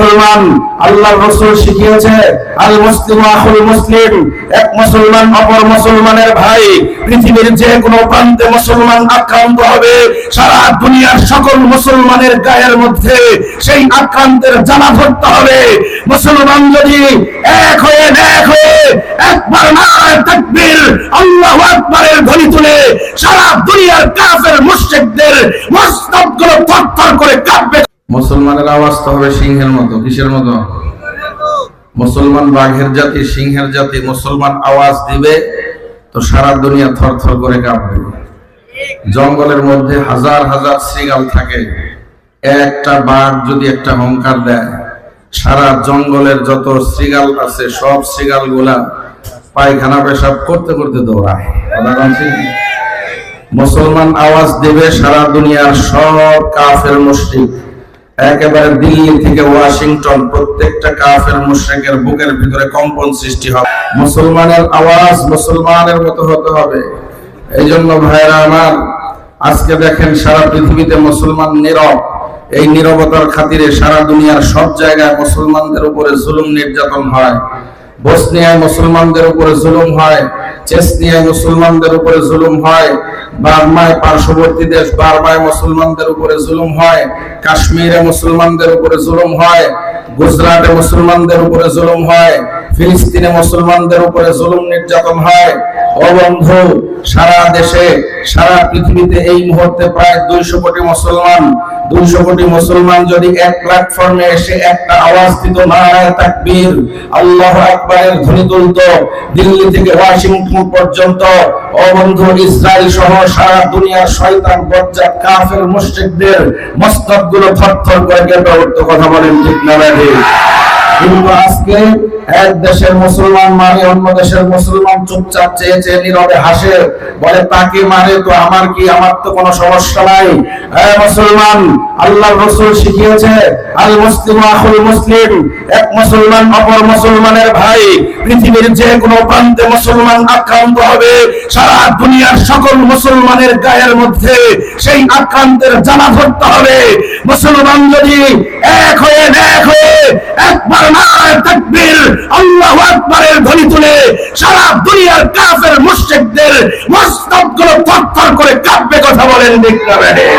মুসলমান, আল্লাহর রাসূল শিখিয়েছে আল মুসলিমু আখুল মুসলিম, এক মুসলমান অপর মুসলমানের ভাই। পৃথিবীর যে কোনো প্রান্তে মুসলমান আক্রান্ত হবে, সারা দুনিয়ার সকল মুসলমানের গায়ের মধ্যে সেই আক্রান্তের জ্বালা ধরতে হবে। মুসলমান যদি এক হয়ে একবার নারায়ে তাকবীর আল্লাহু আকবারের ধ্বনি তুলে সারা দুনিয়ার কাফের মুশরিকদের মস্তকগুলো থরথর করে কাঁপবে। মুসলমানের আওয়াজ তো হবে সিংহের মতো। কিসের মতো? মুসলমান বাঘের জাতি, সিংহের জাতি। মুসলমান আওয়াজ দিবে তো সারা দুনিয়া থরথর করে কাঁপবে। জঙ্গলের মধ্যে হাজার হাজার শৃগাল থাকে, একটা বাঘ যদি একটা হুঙ্কার দেয়, সারা জঙ্গলের যত শৃগাল আছে সব শৃগাল গুলা পায়খানা পেশাব করতে করতে দৌড়ায়। মুসলমান আওয়াজ দেবে, সারা দুনিয়ার সব কাফের মুশরিক, একেবারে দিল্লি থেকে ওয়াশিংটন, প্রত্যেকটা কাফের মুশরিকের বুকের ভিতরে কম্পন সৃষ্টি হবে। মুসলমানের আওয়াজ মুসলমানের মতো হতে হবে। এই জন্য ভাইরা আমার, আজকে দেখেন সারা পৃথিবীতে মুসলমান নীরব। এই নীরবতার খাতিরে সারা দুনিয়ার সব জায়গায় মুসলমানদের উপরে জুলুম নির্যাতন হয়। বসনিয়ায় মুসলমানদের উপরে জুলুম হয়, চেচনিয়ায় মুসলমানদের উপরে জুলুম হয়, বার্মায় পার্শ্ববর্তী দেশ বার্মায় মুসলমানদের উপরে জুলুম হয়, কাশ্মীরে মুসলমানদের উপরে জুলুম হয়, গুজরাটে মুসলমানদের উপরে জুলুম হয়, ফিলিস্তিনে মুসলমানদের উপরে জুলুম নির্যাতন হয়। ও বন্ধু, সারা দেশে সারা পৃথিবীতে এই মুহূর্তে প্রায় 200 কোটি মুসলমান। 200 কোটি মুসলমান যদি এক প্ল্যাটফর্মে এসে একটা আওয়াজ দিত, নারায়ে তাকবীর আল্লাহু আকবারের ধ্বনি তুলতো, দিল্লি থেকে ওয়াশিংটন পর্যন্ত, ও বন্ধু, ইসরায়েল সহ সারা দুনিয়ার শয়তান বজ্জাত কাফের মুশরিকদের মস্তকগুলো থরথর করে কেঁপে উঠতো। কথা বলেন ঠিক না ঠিক? কিন্তু আজকে এক দেশের মুসলমান মানে অন্য দেশের মুসলমান চুপচাপ চেয়ে চেয়ে নীরবে হাসে, বলে তাকে মানে তো আমার কি, আমার তো কোনো সমস্যা নাই। মুসলমান, আল্লাহর রাসূল শিখিয়েছে আল মুসলিমু আখুল মুসলিম, এক মুসলমান অপর মুসলমানের ভাই। পৃথিবীর যে কোনো প্রান্তে মুসলমান আক্রান্ত হবে, সারা দুনিয়ার সকল মুসলমানের গায়ের মধ্যে সেই আক্রান্তের জ্বালা ধরতে হবে। মুসলমান যদি এক হয়ে একবার নারায়ে তাকবীর আল্লাহু আকবারের ধ্বনি তুলে সারা দুনিয়ার কাফের মুশরিকদের মস্তকগুলো থরথর করে কাঁপবে। কথা বলেন ঠিক না ঠিক?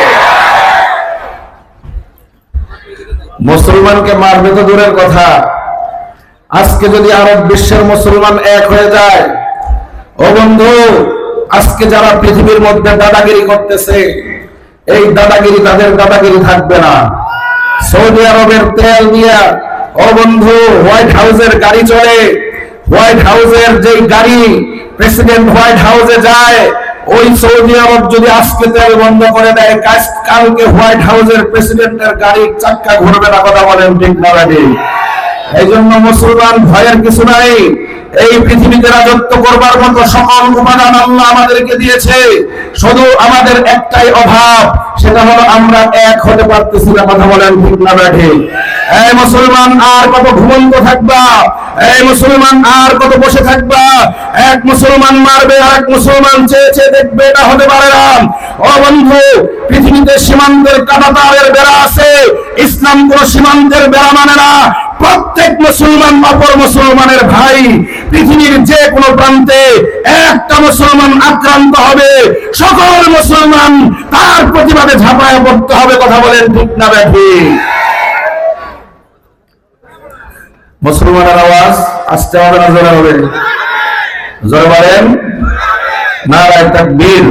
মুসলমানকে মারবে তো দূরের কথা, আজকে যদি আরব বিশ্বের মুসলমান এক হয়ে যায়, ও বন্ধু, আজকে যারা পৃথিবীর মধ্যে দাদাগিরি করতেছে, এই দাদাগিরি তাদের দাদাগিরি থাকবে না। সৌদি আরবের তেল দিয়া, ও বন্ধু, হোয়াইট হাউসের গাড়ি চলে। হোয়াইট হাউসের যে গাড়ি, প্রেসিডেন্ট হোয়াইট হাউসে যায়, ওই সৌদি আরব যদি আজকে তেল বন্ধ করে দেয়, কালকে হোয়াইট হাউসের প্রেসিডেন্টের গাড়ির চাক্কা ঘুরবে না। কথা বলেন ঠিক না ঠিক? এই জন্য মুসলমান ভয়ের কিছু নাই। এই পৃথিবীতে রাজত্ব করবার মতো সকল উপাদান আল্লাহ আমাদেরকে দিয়েছে, শুধু আমাদের একটাই অভাব, সেটা হলো আমরা এক হতে পারতেছি না। কথা বলেন ঠিক না ঠিক? এই মুসলমান আর কত ঘুমন্ত থাকবা? এই মুসলমান আর কত বসে থাকবা? এক মুসলমান মারবে আর এক মুসলমান চেয়ে চেয়ে দেখবে, এটা হতে পারে না। ও বন্ধু, পৃথিবীতে সীমান্তের কাঁটাতারের বেড়া আছে, ইসলাম কোন সীমান্তের বেড়া মানে না। প্রত্যেক মুসলমান অপর মুসলমানের ভাই। পৃথিবীর যে কোনো প্রান্তে একটা মুসলমান আক্রান্ত হবে, সকল মুসলমান তার প্রতিবাদে ঝাঁপায় পড়তে হবে। কথা বলেন ঠিক না ঠিক? মুসলমানের আওয়াজ আসতে হবে না জোরে হবে? জোরে বলেন নারায়ে তাকবীর।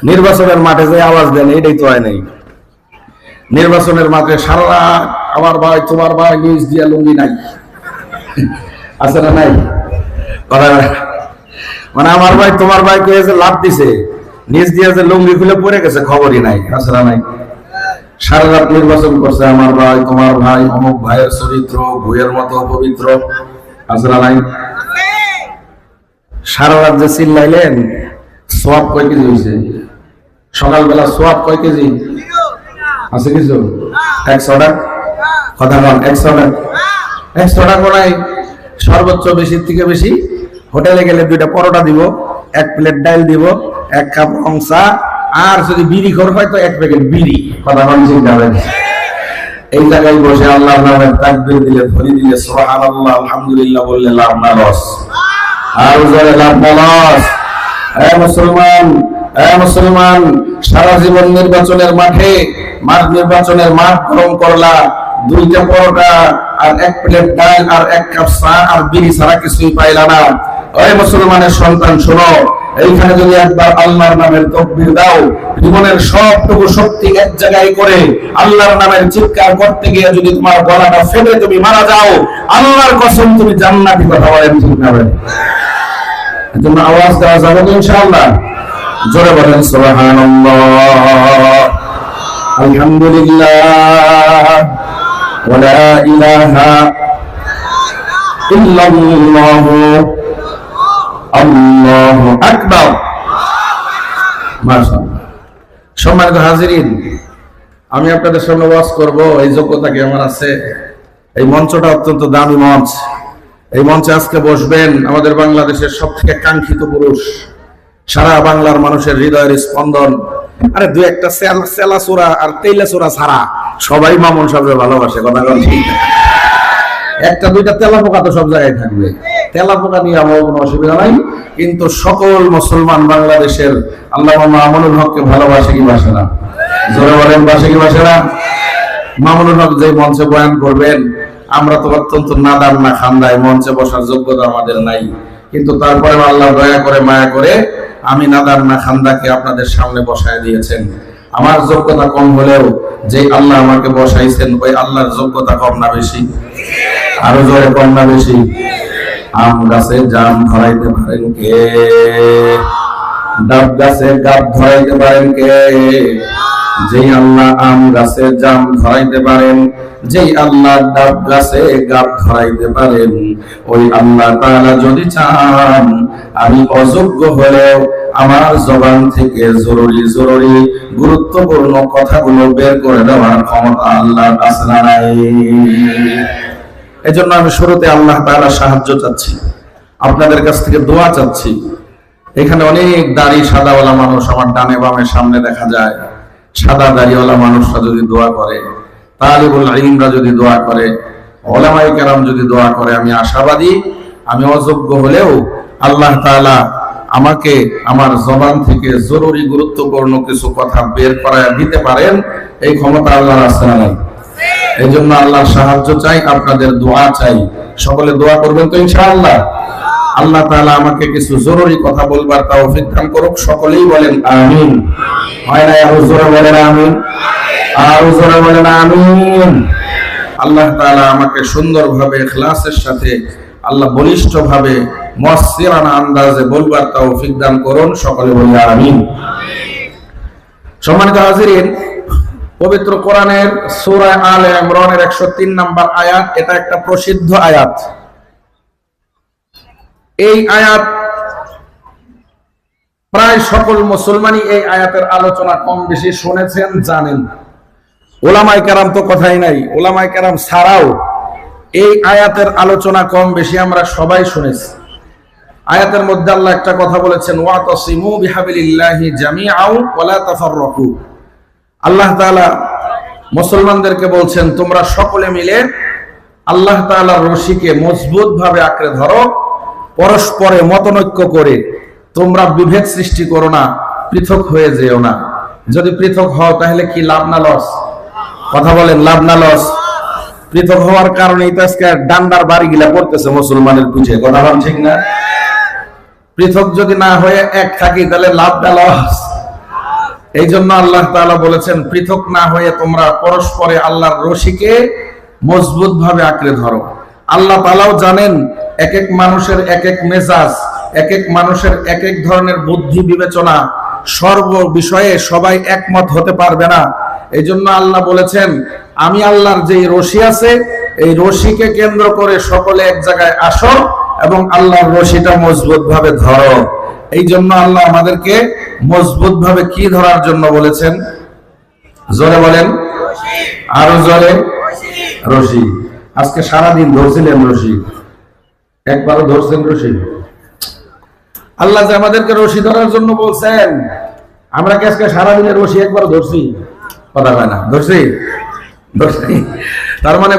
নির্বাচনের মাঠে যে আওয়াজ দেন, এটাই তো হয় নাই। নির্বাচনের মাঠে সারা রাত আমার ভাই তোমার ভাই নিউজ দিয়া লুঙ্গি নাই, আছে না নাই? মানে আমার ভাই তোমার ভাই কে যে লাভ দিছে, নিজ দিয়ে যে লুঙ্গি খুলে পড়ে গেছে, খবরই নাই, আছে না নাই? সারা রাত নির্বাচন করছে আমার ভাই তোমার ভাই, অমুক ভাইয়ের চরিত্র ভুয়ের মতো পবিত্র, আছে না নাই? সারা রাত যে চিল্লাইলেন, সোয়াব কয় কেজি হয়েছে? সকালবেলা সোয়াব কয় কেজি আছে? কিছু 100 টাকা? কথা বল, 100 টাকা? 100 টাকা নাই, সর্বোচ্চ বেশি থেকে বেশি হোটেলে গেলে 2টা পরোটা দিব, 1 প্লেট ডাল দিব, 1 কাপ রং চা, আর যদি বিড়ি খোর হয় তো 1 প্যাকেট বিড়ি। কথা বলেন চিন্তা করেন। এই জায়গায় বসে আল্লাহর নামে তাকবীর দিলে, ধ্বনি দিলে, সুবহানাল্লাহ আলহামদুলিল্লাহ বললে লাভ না লস? আর জোরে লাভ না লস? মুসলমান, সারা জীবন নির্বাচনের নির্বাচনের মাঠ গরম করলা, 2টা পরোটা আর 1 প্লেট ডাল আর 1 কাপ চা আর বিড়ি ছাড়া কিছুই পাইলা না। ওই মুসলমানের সন্তান শোনো, এইখানে যদি একবার আল্লাহর নামের তাকবীর দাও, জীবনের সবটুকু শক্তি এক জায়গায় করে আল্লাহর নামের চিৎকার করতে গিয়ে যদি তোমার গলাটা ফেটে তুমি মারা যাও, আল্লাহর কসম তুমি জান্নাতি। কথা বলেন ঠিক না? এজন্য আওয়াজ দেওয়া যাবে তো ইনশাআল্লাহ? জোরে বলেন সুবহানাল্লাহ, আলহামদুলিল্লাহ, ওয়া লা ইলাহা ইল্লাল্লাহ, আল্লাহু আকবার। মাশাআল্লাহ। সম্মানিত হাজিরিন, আমি আপনাদের সামনে ওয়াজ করব, এই যোগ্যতা কি আমার আছে? এই মঞ্চটা অত্যন্ত দামি মঞ্চ। এই মঞ্চে আজকে বসবেন আমাদের বাংলাদেশের সবথেকে কাঙ্ক্ষিত পুরুষ, সারা বাংলার মানুষের হৃদয়ের স্পন্দন। আরে 2-1টা সেলা চোরা আর তেলা চোরা ছাড়া সবাই মামুন সাহেবকে ভালোবাসে। কথা বলেন ঠিক? 1টা 2টা তেলা পোকা তো সব জায়গায় থাকবে, তেলা পোকা নিয়ে আমার কোনো অসুবিধা নাই। কিন্তু সকল মুসলমান বাংলাদেশের আল্লামা মামুনুল হককে ভালোবাসে কি বাসে না? জোরে বলেন, বাসে কি বাসে না? মামুনুল হক যে মঞ্চে বয়ান করবেন, আমরা তো অত্যন্ত নাদান না খান্দায়, মঞ্চে বসার যোগ্যতা আমাদের নাই। কিন্তু তারপরে আল্লাহ দয়া করে মায়া করে আমি নাদান না খান্দাকে আপনাদের সামনে বসায় দিয়েছেন। আমার যোগ্যতা কম হলেও যে আল্লাহ আমাকে বসাইছেন, ওই আল্লাহর যোগ্যতা কম না বেশি? আরো জোরে, কম না বেশি? আম গাছে জাম ধরাইতে পারেন কে? ডাব গাছে গাব ধরাইতে পারেন কে? যেই আল্লাহ আম গাছে জাম ধরাইতে পারেন, যেই আল্লাহ ডাব গাছে গাব ধরাইতে পারেন, ওই আল্লাহ তাআলা যদি চান আমি অযোগ্য হলেও আমার জবান থেকে জরুরি গুরুত্বপূর্ণ কথাগুলো বের করে দেওয়ার ক্ষমতা আল্লাহর কাছে নাই। এজন্য আমি শুরুতে আল্লাহ তাআলার সাহায্য চাচ্ছি, আপনাদের কাছ থেকে দোয়া চাচ্ছি। এখানে অনেক দাড়ি সাদাওয়ালা মানুষ আমার ডানে বামে সামনে দেখা যায়। সাদা দাড়িওয়ালা মানুষরা যদি দোয়া করে, তালিবুল ইলমরা যদি দোয়া করে, উলামায়ে কেরাম যদি দোয়া করে, আমি আশাবাদী আমি অযোগ্য হলেও আল্লাহ তাআলা আমাকে আমার জবান থেকে জরুরি গুরুত্বপূর্ণ কিছু কথা বের করায় দিতে পারেন। এই ক্ষমতা আল্লাহর আছে না? এই জন্য আল্লাহর সাহায্য চাই, আপনাদের দোয়া চাই। সকলে দোয়া করবেন তো ইনশাআল্লাহ? আল্লাহ তাআলা আমাকে কিছু জরুরি কথা বলবার তৌফিক দান করুক। সকলেই বলেন আমিন। হয় না? আরো জোরে বলেন আমিন, আরো জোরে বলেন আমিন। আল্লাহ তাআলা আমাকে সুন্দরভাবে ইখলাসের সাথে, আল্লাহ বলিষ্ঠভাবে মুয়াসসিরানা আন্দাজে বলবার তৌফিক দান করুন। সকলে বলি আমিন। সম্মানিত হাজিরিন, পবিত্র কোরআনের সূরা আলে ইমরানের 103 নম্বর আয়াত, এটা একটা প্রসিদ্ধ আয়াত। এই আয়াত প্রায় সকল মুসলমানই এই আয়াতের আলোচনা কম বেশি শুনেছেন, জানেন। উলামায়ে কেরাম তো কথাই নাই, উলামায়ে কেরাম ছাড়াও এই আয়াতের আলোচনা কম বেশি আমরা সবাই শুনেছি। আয়াতের মধ্যে আল্লাহ একটা কথা বলেছেন, ওয়াতাসিমু বিহাবিলিল্লাহি জামিআও ওয়া লা তাফাররাকু। আল্লাহ তাআলা মুসলমানদেরকে বলছেন, তোমরা সকলে মিলে আল্লাহ তাআলার রশিকে মজবুত ভাবে আঁকড়ে ধরো, পরস্পরে মতনৈক্য করে তোমরা বিভেদ সৃষ্টি করো না, পৃথক হয়ে যেও না। যদি পৃথক হও তাহলে কি লাভ না লস? কথা বলেন, লাভ না লস? পৃথক হওয়ার কারণেই তো আজকে ডান্ডার বাড়ি গিলা পড়তেছে মুসলমানের পিঠে। কথা বলেন ঠিক না? পৃথক যদি না হয়ে এক থাকি তাহলে লাভ না লস? এই জন্য আল্লাহ তাআলা বলেছেন, পৃথক না হয়ে তোমরা পরস্পরে আল্লাহর রশিকে মজবুত ভাবে আঁকড়ে ধরো। আল্লাহ তাআলাও জানেন এক এক মানুষের এক এক মেজাজ, এক এক মানুষের এক এক ধরনের বুদ্ধি বিবেচনা, সর্ব বিষয়ে সবাই একমত হতে পারবে না। এই জন্য আল্লাহ বলেছেন, আমি আল্লাহর যে রশি আছে, এই রশিকে কেন্দ্র করে সকলে এক জায়গায় আসো এবং আল্লাহর রশিটা মজবুত ভাবে ধরো। এই জন্য আল্লাহ আমাদেরকে মজবুত ভাবে কি ধরার জন্য বলেছেন? জোরে বলেন, আরো জোরে। রশি। আজকে সারাদিন ধরছিলেন রশি? একবারও ধরছেন রশি? আল্লাহ যে আমাদেরকে রশি ধরার জন্য বলছেন, আমরা কি আজকে সারাদিনের রশি একবার ধরছি? কথা হয় না, ধরছি? তার মানে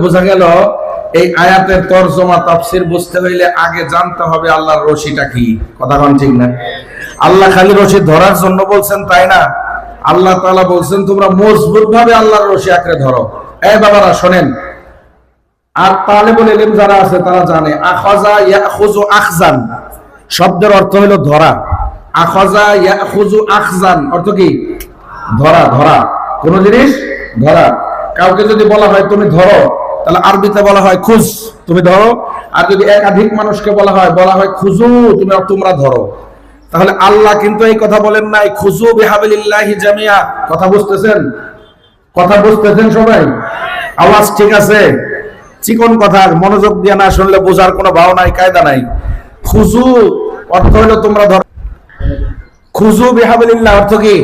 বোঝা গেল এই আয়াতের তরজমা তাফসীর বুঝতে হইলে আগে জানতে হবে আল্লাহর রশিটা কি। কথা কোন ঠিক না? আল্লাহ খালি রশি ধরার জন্য বলছেন তাই না, আল্লাহ তাআলা বলছেন তোমরা মজবুত ভাবে আল্লাহর রশি আঁকড়ে ধরো। এই বাবারা শোনেন, আর তালেবুল ইলম যারা আছে তারা জানে আখাযা ইয়াখুযু আখযান শব্দের অর্থ হলো ধরা। আখাযা ইয়াখুযু আখযান অর্থ কি? ধরা, ধরা, কোন জিনিস ধরা। কাউকে যদি বলা হয় তুমি ধরো, তাহলে আরবিতে বলা হয় খুজ, তুমি ধরো। আর যদি একাধিক মানুষকে বলা হয় খুজু, তোমরা ধরো। তাহলে আল্লাহ কিন্তু এই কথা বলেন নাই খুজু বিহাবিলিল্লাহি জামিয়া। কথা বুঝতেছেন? কথা বুঝতেছেন সবাই? আওয়াজ ঠিক আছে? চিকন কথা, মনোযোগ দিয়ে না শুনলে বোঝার কোনো ভাও নাই, কায়দা নাই। খুজু অর্থ হলো তোমরা ধরো। খুজু বিহাবিলিল্লাহ অর্থ কি?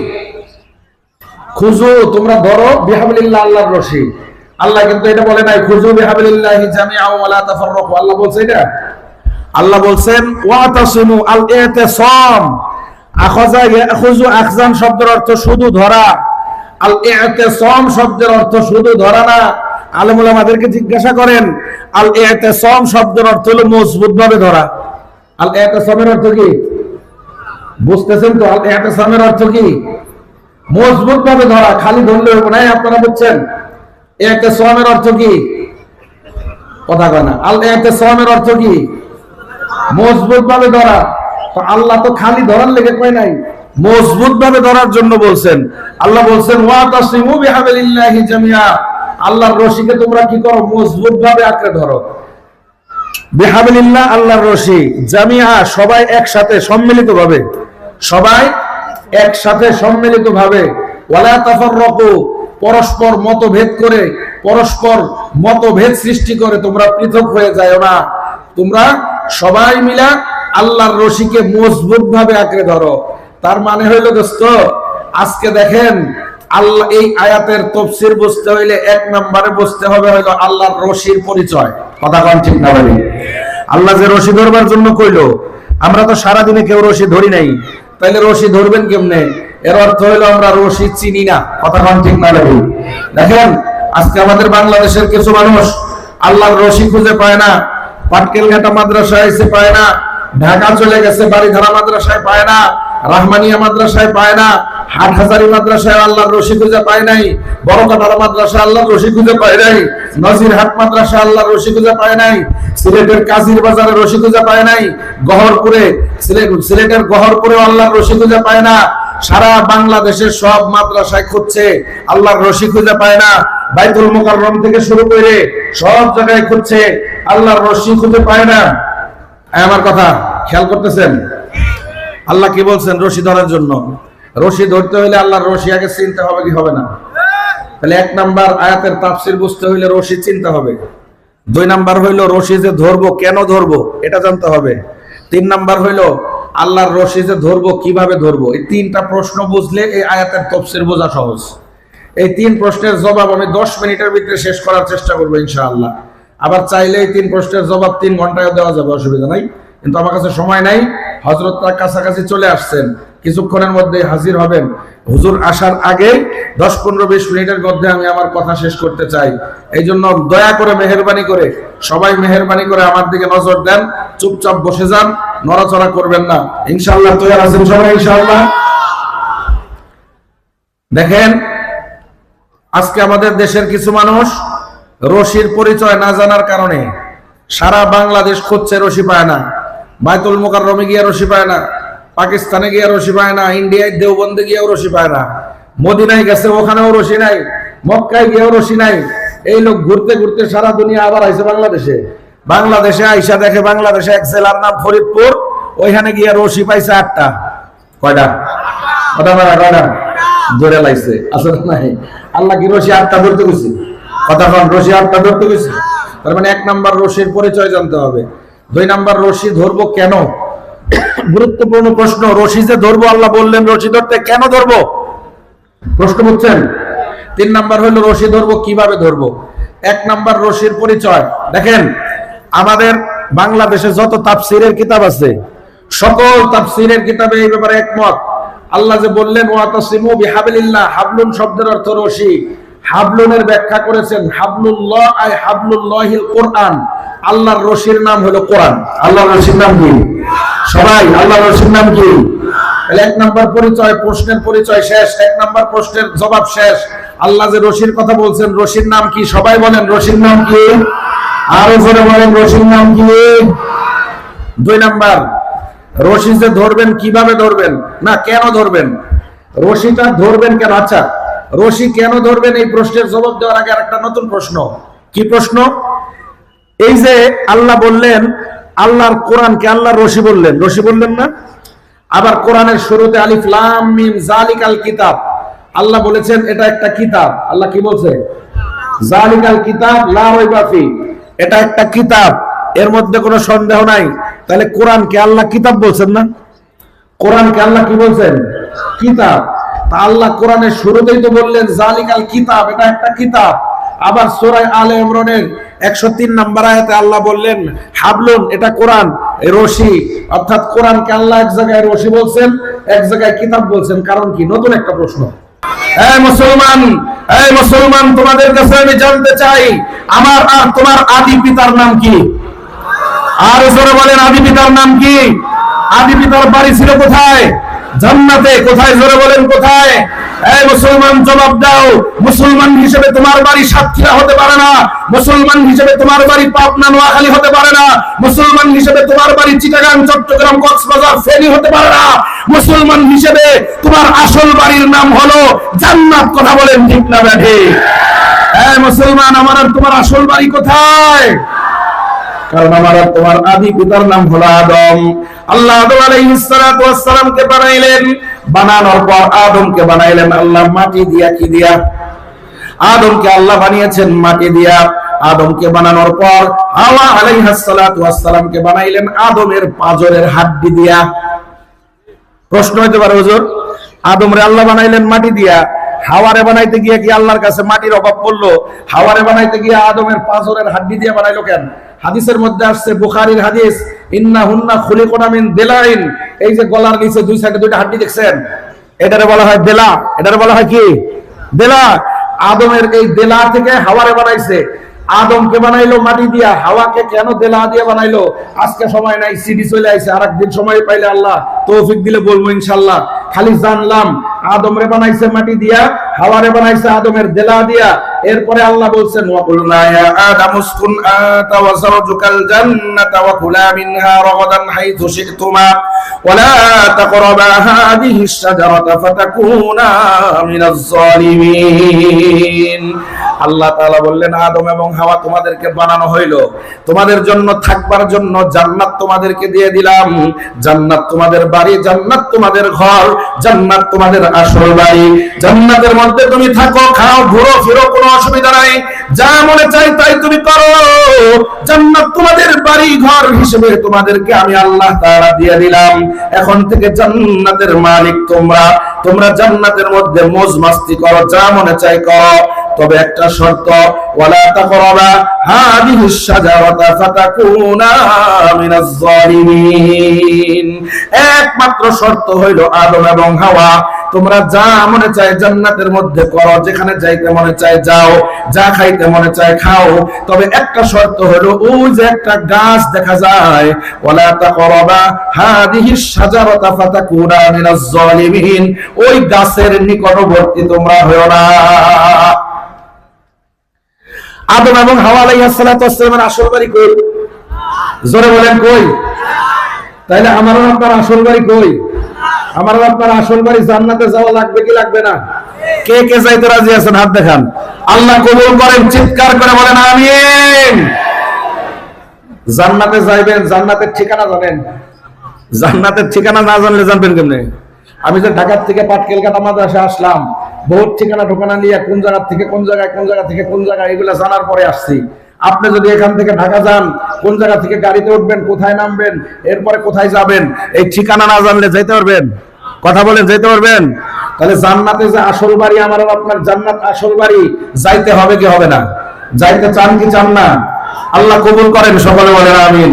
খুজু তোমরা ধরো, বিহাবিলিল্লাহ আল্লাহর রশি। আল্লাহ কিন্তু এটা বলে নাই খুজু বিহাবিলিল্লাহি জামিআ ওয়া লা তাফাররাকু। আল্লাহ বলছে এটা? আল্লাহ বলছেন ওয়াতাসিমু আল ইতিসাম। আখাযা ইয়াখুযু আখযান শব্দের অর্থ শুধু ধরা, আল ইতিসাম শব্দের অর্থ শুধু ধরা না। আলেম ওলামাদেরকে জিজ্ঞাসা করেন আল ইতিসাম শব্দের অর্থ হলো মজবুত ভাবে ধরা। আল ইতিসামের অর্থ কি বুঝতেছেন তো? আল ইতিসামের অর্থ কি? মজবুত ভাবে ধরা, খালি ধরলে হবে না। আপনারা বুঝছেন ইতিসামের অর্থ কি? কথা কয় না। আল ইতিসামের অর্থ কি? মজবুত ভাবে ধরা। তো আল্লাহ তো খালি ধরার লেগে কয় নাই, মজবুত ভাবে ধরার জন্য বলছেন। আল্লাহ বলছেন ওয়াতাসিমু বিহাবিলিল্লাহি জামিআ। আল্লাহর রশিকে তোমরা কি করো? মজবুত ভাবে আঁকড়ে ধরো। বিহাবিলিল্লাহ আল্লাহর রশি, জামিআ সবাই একসাথে সম্মিলিত ভাবে, সবাই একসাথে সম্মিলিত ভাবে। ওয়ালা তাফাররাকু পরস্পর মতভেদ করে, পরস্পর মতভেদ সৃষ্টি করে তোমরা পৃথক হয়ে যাও না। তোমরা সবাই মিলা আল্লাহর রশিকে মজবুত ভাবে আঁকড়ে ধরো। তার মানে হইল দোস্ত, আজকে দেখেন আল্লাহ এই আয়াতের তাফসীর বুঝতে হইলে এক নম্বরে বুঝতে হবে হইলো আল্লাহর রশির পরিচয়। কথা কোন ঠিক না বলি? আল্লাহ যে রশি ধরবার জন্য কইলো, আমরা তো সারা দিনে কেউ রশি ধরি নাই, তাইলে রশি ধরবেন কেমনে? এর অর্থ হইলো আমরা রশি চিনি না। কথা কোন ঠিক না বলি? দেখেন আজকে আমাদের বাংলাদেশের কিছু মানুষ আল্লাহর রশি খুঁজে পায় না, পাটকেলঘাটা মাদ্রাসায় এসে পায় না, ঢাকা চলে গেছে বাড়িধারা মাদ্রাসায় পায় না, রাহমানিয়া মাদ্রাসায় পায় না, হাটহাজারী মাদ্রাসায় আল্লাহর রশি খুঁজে পায় নাই, বড়কাটারা মাদ্রাসায় আল্লাহর রশি খুঁজে পায় নাই, নজিরহাট মাদ্রাসায় আল্লাহর রশি খুঁজে পায় নাই, সিলেটের কাজির বাজারে রশি খুঁজে পায় নাই, গহরপুরে সিলেটের গহরপুরে আল্লাহর রশি খুঁজে পায় না। সারা বাংলাদেশের সব মাদ্রাসায় খুঁজছে, আল্লাহর রশি খুঁজে পায় না। বাইতুল মুকাররম থেকে শুরু করে সব জায়গায় খুঁজছে, আল্লাহর রশি খুঁজে পায় না। আমার কথা খেয়াল করতেছেন? আল্লাহ কি বলছেন রশি ধরার জন্য? রশি ধরতে হইলে আল্লাহর রশি আগে চিনতে হবে, কি হবে না? তাহলে এক নাম্বার আয়াতের তাফসীর বুঝতে হইলে রশি চিনতে হবে। দুই নাম্বার হইলো রশি যে ধরবো কেন ধরবো এটা জানতে হবে। তিন নাম্বার হইলো আল্লাহর রশি যে ধরবো কিভাবে ধরবো। এই তিনটা প্রশ্ন বুঝলে এই আয়াতের তাফসীর বোঝা সহজ। এই তিন প্রশ্নের জবাব আমি 10 মিনিটের ভিতরে শেষ করার চেষ্টা করবো ইনশাআল্লাহ। আবার চাইলে এই তিন প্রশ্নের জবাব 3 ঘন্টায় দেওয়া যাবে, অসুবিধা নাই। কিন্তু আমার কাছে সময় নাই। হযরত তার কাছাকাছি চলে আসছেন, কিছুক্ষণের মধ্যে হাজির হবেন। হুজুর আসার আগে 10-15-20 মিনিটের মধ্যে আমি আমার কথা শেষ করতে চাই। এই জন্য দয়া করে মেহেরবানি করে সবাই মেহেরবানি করে আমার দিকে নজর দেন, চুপচাপ বসে যান, নড়াচড়া করবেন না। ইনশাআল্লাহ তৈরি আছেন সবাই? ইনশাআল্লাহ। দেখেন আজকে আমাদের দেশের কিছু মানুষ রশির পরিচয় না জানার কারণে সারা বাংলাদেশ খুঁজছে, রশি পায় না। বাইতুল মুকাররমে গিয়ে রশি পায় না, পাকিস্তানে গিয়ে রশি পায় না, ইন্ডিয়ায় দেওবন্দে গিয়েও রশি পায় না, মদিনায় গেছে ওখানেও রশি নাই, মক্কায় গিয়েও রশি নাই। এই লোক ঘুরতে ঘুরতে সারা দুনিয়া আবার আইছে বাংলাদেশে। বাংলাদেশে আইসা দেখে বাংলাদেশে এক জেলার নাম ফরিদপুর, ওইখানে গিয়ে রশি পাইছে 8টা। কয়টা? কথা বলা কয়টা? ধরে লাইছে। আসলে নাই, আল্লাহ কি রশি 8টা ধরতে গেছে? কথা কন, রশি 8টা ধরতে গেছে। তার মানে 1 নাম্বার রশির পরিচয় জানতে হবে। 2 নাম্বার রশি ধরবো কেন? গুরুত্বপূর্ণ প্রশ্ন। রশি যে ধরবো আল্লাহ বললেন রশি ধরতে, কেন ধরবো? প্রশ্ন বুঝছেন? 3 নাম্বার হলো রশি ধরবো কিভাবে ধরবো। 1 নাম্বার রশির পরিচয়। দেখেন আমাদের বাংলাদেশে যত তাফসীরের কিতাব আছে সকল তাফসীরের কিতাবে এই ব্যাপারে একমত। আল্লাহ যে বললেন ওয়াতাসিমু বিহাবলিল্লাহ, হাবলুন শব্দের অর্থ রশি। হাবলুনের ব্যাখ্যা করেছেন হাবলুল্লাহ আই হাবলুল্লাহিল কোরআন, আল্লাহর রশির নাম হলো কোরআন। আল্লাহর রশির নাম কি? সবাই আল্লাহর রশির নাম কি? তাহলে এক নাম্বার পরিচয়, প্রশ্নের পরিচয় শেষ, এক নাম্বার প্রশ্নের জবাব শেষ। আল্লাহ যে রশির কথা বলছেন, রশির নাম কি? সবাই বলেন রশির নাম কি? আরো জোরে বলেন রশির নাম কি? দুই নাম্বার, রশি যে ধরবেন কিভাবে ধরবেন, না কেন ধরবেন, রশিটা ধরবেন কেন? আচ্ছা, রশি কেন ধরবেন এই প্রশ্নের জবাব দেওয়ার আগে আরেকটা নতুন প্রশ্ন। কি প্রশ্ন? এই যে আল্লাহ বললেন আল্লাহর কোরআনকে আল্লাহর রশি বললেন, রশি বললেন না? আবার কোরআনের শুরুতে আলিফ লাম মিম যালিকাল কিতাব, আল্লাহ বলেছেন এটা একটা কিতাব। আল্লাহ কি বলছে? যালিকাল কিতাব লা রাইবা ফি, এটা একটা কিতাব, এর মধ্যে কোনো সন্দেহ নাই। তাহলে কোরআনকে আল্লাহ কিতাব বলছেন না? কোরআনকে আল্লাহ কি বলছেন? কিতাব। তা আল্লাহ কোরআনের শুরুতেই তো বললেন যালিকাল কিতাব, এটা একটা কিতাব। আবার সূরা আলে ইমরানের 103 নম্বর আয়াতে আল্লাহ বললেন হাবলুন, এটা কোরআন, রশি। অর্থাৎ কোরআনকে আল্লাহ এক জায়গায় রশি বলছেন, এক জায়গায় কিতাব বলছেন। কারণ কি? নতুন একটা প্রশ্ন। এই মুসলমান, তোমাদের কাছে আমি জানতে চাই, আমার আর তোমার আদি পিতার নাম কি? আর জোরে বলেন আদি পিতার নাম কি? আদি পিতার বাড়ি ছিল কোথায়? জান্নাতে। কোথায়? জোরে বলেন কোথায়? এই মুসলমান জবাব দাও। মুসলমান হিসেবে তোমার বাড়ি সাতক্ষীরা হতে পারে না, মুসলমান হিসেবে তোমার বাড়ি পাবনা নোয়াখালী হতে পারে না, মুসলমান হিসেবে তোমার বাড়ি চিটাগাং চট্টগ্রাম কক্সবাজার ফেনী হতে পারে না। মুসলমান হিসেবে তোমার আসল বাড়ির নাম হলো জান্নাত। কথা বলেন ঠিক না বেঠিক? এই মুসলমান, আমার আর তোমার আসল বাড়ি কোথায়? কারণ আমার আর তোমার আদি পিতার নাম হলো আদম। আল্লাহ আদম আলাইহিস সালাতু ওয়াস সালামকে বানাইলেন, বানানোর পর আদমকে বানাইলেন আল্লাহ মাটি দিয়া। কি দিয়া? আদমকে আল্লাহ বানিয়েছেন মাটি দিয়া। আদমকে বানানোর পর হাওয়া আলাইহাস সালাতু ওয়াস সালামকে বানাইলেন আদমের পাঁজরের হাড্ডি দিয়া। প্রশ্ন হইতে পারে হুজুর, আদমরে আল্লাহ বানাইলেন মাটি দিয়া, হাওয়ারে বানাইতে গিয়ে কি আল্লাহর কাছে মাটির অভাব পড়লো? হাওয়ারে বানাইতে গিয়ে আদমের পাঁজরের হাড্ডি দিয়ে বানাইলো কেন? হাদিসের মধ্যে আসছে, বুখারীর হাদিস, ইন্না হুন্না খুলিকুনা মিন দিলাইন। এই যে গলার নিচে দুই সাইডে দুইটা হাড্ডি দেখছেন, এটারে বলা হয় দেলা। এটারে বলা হয় কি? দেলা। আদমের এই দেলা থেকে হাওয়ারে বানাইছে। আদমকে বানাইলো মাটি দিয়া, হাওয়াকে কেন দেলা দিয়ে বানাইলো? আজকে সময় নাই, সিডি চলে আইছে, আরেকদিন সময় পাইলে আল্লাহ তৌফিক দিলে বলবো ইনশাআল্লাহ। খালি জানলাম আদমরে বানাইছে মাটি দিয়া, হাওয়ারে বানাইছে আদমের দেলা দিয়া। এরপরে আল্লাহ বলছেন ওয়া কুলনা ইয়া আদামু উসকুন আনতা ওয়া যাওজুকাল জান্নাতা ওয়া কুলা মিনহা রাগাদান হাইথু শি'তুমা ওয়া লা তাকরাবা হাযিহিশ শাজারাতা ফাতাকুনা মিনাজ জালিমিন। আল্লাহ তাআলা বললেন আদম এবং হাওয়া তোমাদেরকে বানানো হইলো, তোমাদের জন্য থাকবার জন্য জান্নাত তোমাদেরকে দিয়ে দিলাম। জান্নাত তোমাদের বাড়ি, জান্নাত তোমাদের ঘর, জান্নাত তোমাদের আসল বাড়ি। জান্নাতের মধ্যে তুমি থাকো, খাও, ঘুরো ফিরো, কোনো অসুবিধা নাই, যা মনে চাই তাই তুমি করো। জান্নাত তোমাদের বাড়ি ঘর হিসেবে তোমাদেরকে আমি আল্লাহ তাআলা দিয়ে দিলাম। এখন থেকে জান্নাতের মালিক তোমরা। তোমরা জান্নাতের মধ্যে মौज মাস্তি করো, যা মনে চাই করো। তবে একটা শর্ত, ওয়ালা তাকরাবা হাযিহিশ শাজারাতা ফাতাকুনা মিনাজ জালিমিন। একমাত্র শর্ত হইল আদম এবং হাওয়া, তোমরা যা মনে চায় জান্নাতের মধ্যে করো, যেখানে যাইতে মনে চায় যাও, যা খাইতে মনে চায় খাও। তবে একটা শর্ত হলো, ওই যে একটা গাছ দেখা যায়, ওয়ালা তাকরাবা হাযিহিশ শাজারাতা ফাতাকুনা মিনাজ জালিমিন, ওই গাছের নিকটবর্তী তোমরা হয়ো না। আদম এবং হাওয়া আলাইহিস সালাতু ওয়াস সালামের আসল বাড়ি কই? জোরে বলেন কই? তাইলে আমার আপনার আসল বাড়ি কই? আমার আপনার আসল বাড়ি জান্নাতে যাওয়া লাগবে কি লাগবে না? কে কে যাইতে রাজি আছেন হাত দেখান। আল্লাহ কবুল করেন, চিৎকার করে বলেন আমিন। জান্নাতে যাইবেন, জান্নাতের ঠিকানা জানেন? জান্নাতের ঠিকানা না জানলে জানবেন কেমনে? আমি যে ঢাকা থেকে পাটকেলঘাটা মাদ্রাসায় আসলাম, বহুত ঠিকানা ঠোকানা নিয়ে কোন জায়গা থেকে কোন জায়গায়, কোন জায়গা থেকে কোন জায়গায়, এগুলা জানার পরে আসছি। আপনি যদি এখান থেকে ঢাকা যান, কোন জায়গা থেকে গাড়িতে উঠবেন, কোথায় নামবেন, এরপরে কোথায় যাবেন, এই ঠিকানা না জানলে যাইতে পারবেন? কথা বলেন, যাইতে পারবেন? তাহলে জান্নাতে যে আসল বাড়ি আমার আপনার, জান্নাত আসল বাড়ি, যাইতে হবে কি হবে না? যাইতে চান কি চান না? আল্লাহ কবুল করেন, সকলে বলেন আমিন।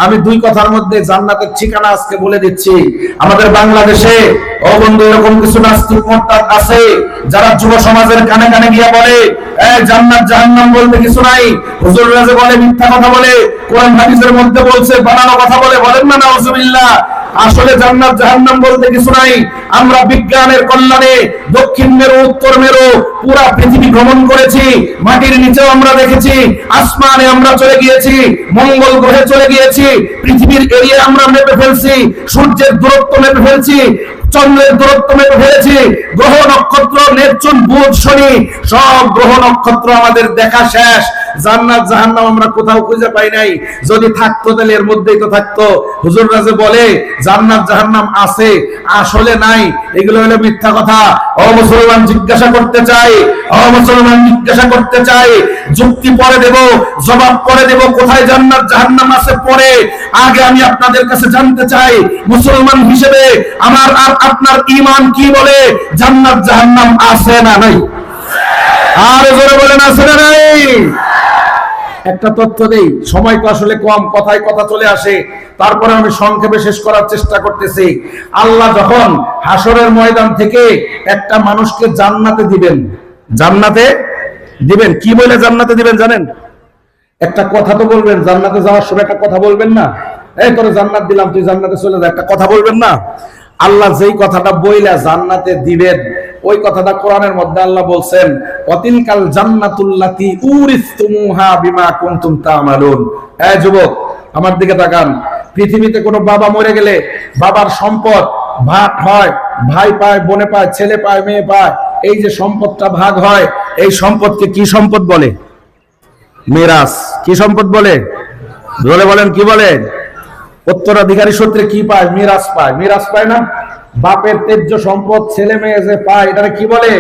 আমি দুই কথার মধ্যে জান্নাতের ঠিকানা আজকে বলে দিচ্ছি। আমাদের বাংলাদেশে ও বন্ধু এরকম কিছু নাস্তিক মোরতাদ আছে যারা যুব সমাজের কানে কানে গিয়ে বলে জান্নাত জাহান্নাম বলতে কিছু নাই, হুজুররা যে বলে মিথ্যা কথা বলে, কোরআন হাদিসের মধ্যে বলছে বানানো কথা বলে, বলেন না নাউজুবিল্লাহ। আসলে জান্নাত জাহান্নাম বলতে কিছু নাই। আমরা বিজ্ঞানের কল্যাণে দক্ষিণ মেরু, উত্তর মেরু, পুরা পৃথিবী ভ্রমণ করেছি। মাটির নিচেও আমরা দেখেছি, আসমানে আমরা চলে গিয়েছি, মঙ্গল গ্রহে চলে গিয়েছি, পৃথিবীর এরিয়া আমরা মেপে ফেলছি, সূর্যের দূরত্ব মেপে ফেলছি, চন্দ্রের দূরত্ব মেপে ফেলেছি, গ্রহ নক্ষত্র নেপচুন বুধ শনি সব গ্রহ নক্ষত্র আমাদের দেখা শেষ। জান্নাত জাহান্নাম আমরা কোথাও খুঁজে পাই নাই। যদি থাকতো তাহলে এর মধ্যেই তো থাকতো। হুজুররা যে বলে জান্নাত জাহান্নাম আছে, আসলে নাই, এগুলো হলো মিথ্যা কথা। ও মুসলমান জিজ্ঞাসা করতে চাই, ও মুসলমান জিজ্ঞাসা করতে চাই, যুক্তি পরে দেব, জবাব পরে দেব, কোথায় জান্নাত জাহান্নাম আছে পরে। আগে আমি আপনাদের কাছে জানতে চাই মুসলমান হিসেবে আমার আর আপনার ঈমান কি বলে, জান্নাত জাহান্নাম আছে না নাই? আর জোরে বলেন আছে না নাই? একটা তথ্য দেই, সময় তো আসলে কম, কথায় কথা চলে আসে, তারপরে আমি সংক্ষেপে শেষ করার চেষ্টা করতেছি। আল্লাহ যখন হাসরের ময়দান থেকে একটা মানুষকে জান্নাতে দিবেন, জান্নাতে দিবেন, কি বলে জান্নাতে দিবেন জানেন? একটা কথা তো বলবেন, জান্নাতে যাওয়ার সময় একটা কথা বলবেন না, এই তোরে জান্নাত দিলাম তুই জান্নাতে চলে যা, একটা কথা বলবেন না? আল্লাহ যেই কথাটা বইলা জান্নাতে দিবেন, ওই কথাটা কোরআনের মধ্যে আল্লাহ বলছেন ওয়াতিলকাল জান্নাতুল্লাতী উরিসতুমুহা বিমা কুনতুম তা'মালুন। এই যুবক আমার দিকে তাকান। পৃথিবীতে কোনো বাবা মরে গেলে বাবার সম্পদ ভাগ হয়, ভাই পায়, বোনে পায়, ছেলে পায়, মেয়ে পায়। এই যে সম্পদটা ভাগ হয়, এই সম্পদকে কি সম্পদ বলে? মিরাস। কি সম্পদ বলে? বলে বলেন কি বলে? উত্তরাধিকারী সূত্রে কি পায়? মিরাস পায়। মিরাস পায় না? বাপের তেজ্য সম্পদ ছেলে মেয়ে যে পায়, এটা কি বলে?